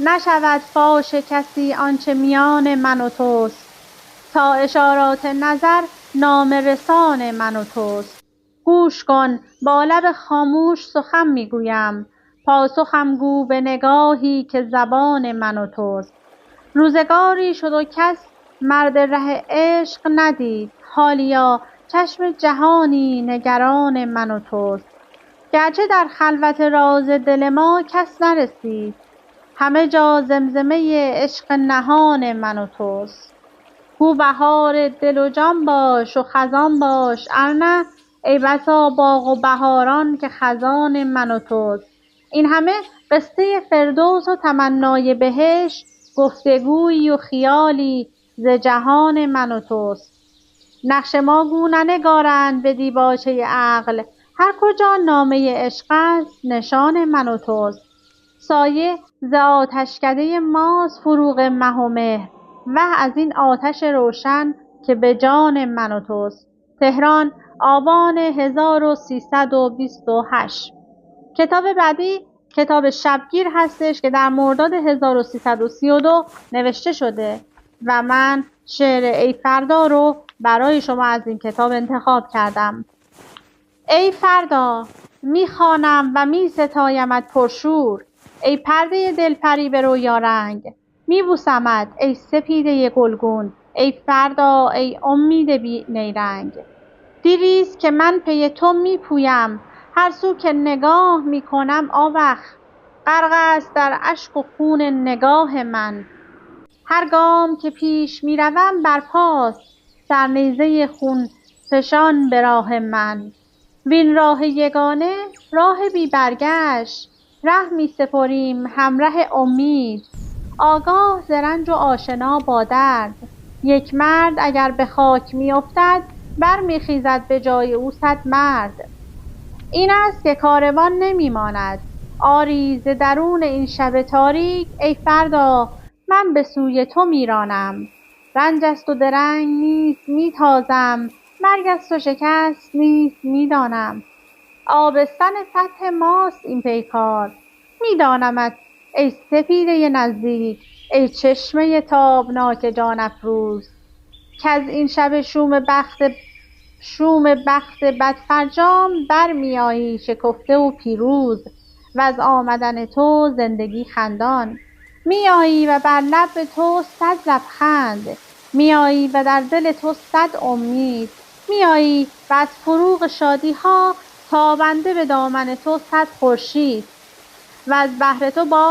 نشود فاش کسی آنچه میان من و توست، تا اشارات نظر نامه رسان من و توست. گوش کن با لب خاموش سخن میگویم، پاسخم گو به نگاهی که زبان من و توست. روزگاری شد و کس مرد ره عشق ندید، حالیا چشم جهانی نگران من و توست. گرچه در خلوت راز دل ما کس نرسید، همه جا زمزمه عشق نهان من و توست. گو بهار دل و جان باش و خزان باش، ارنه ای بسا باغ و بهاران که خزان من و توست. این همه قصه فردوس و تمنای بهشت، گفتگویی و خیالی ز جهان من و توست. نقش ما گو ننگارند به دیباچه عقل، هر کجا نامه عشق است نشان من و توست. سایه ز آتشکده ماست فروغ مه و مهر، وه از این آتش روشن که به جان من و توست. تهران، آبان 1328. کتاب بعدی کتاب شبگیر هستش که در مرداد 1332 نوشته شده و من شعر ای فردا رو برای شما از این کتاب انتخاب کردم. ای فردا، میخوانم و میستایمت پرشور، ای پرده دلپری به رویا رنگ. میبوسمت ای سپیده گلگون، ای فردا ای امید بی نیرنگ. دیریست که من پی تو میپویم، هر سو که نگاه میکنم آوخ. غرق است در اشک و خون نگاه من، هر گام که پیش میروم برپاست سرنیزه خون فشان به راه من. وین راه یگانه راه بی برگشت، ره می سپریم همره امید. آگاه ز رنج و آشنا با درد، یک مرد اگر به خاک می افتد بر می خیزد به جای او 100 مرد. این است که کاروان نمی ماند، آری ز درون این شب تاریک ای فردا من به سوی تو می رانم. رنج است و درنگ نیز می تازم، مرگ است و شکست نیز می دانم. آبستن فتح ماست این پیکار، می دانمت ای سپیده نزدیک، ای چشمه تابناک جان افروز. کز این شب شوم بخت بدفرجام بر می آیی شکفته و پیروز، و از آمدن تو زندگی خندان. می آیی و بر لب تو 100 لبخند، می آیی و در دل تو 100 امید. می آیی و از فروغ شادی ها تابنده به دامن تو 100 خورشید، و از بهر تو باز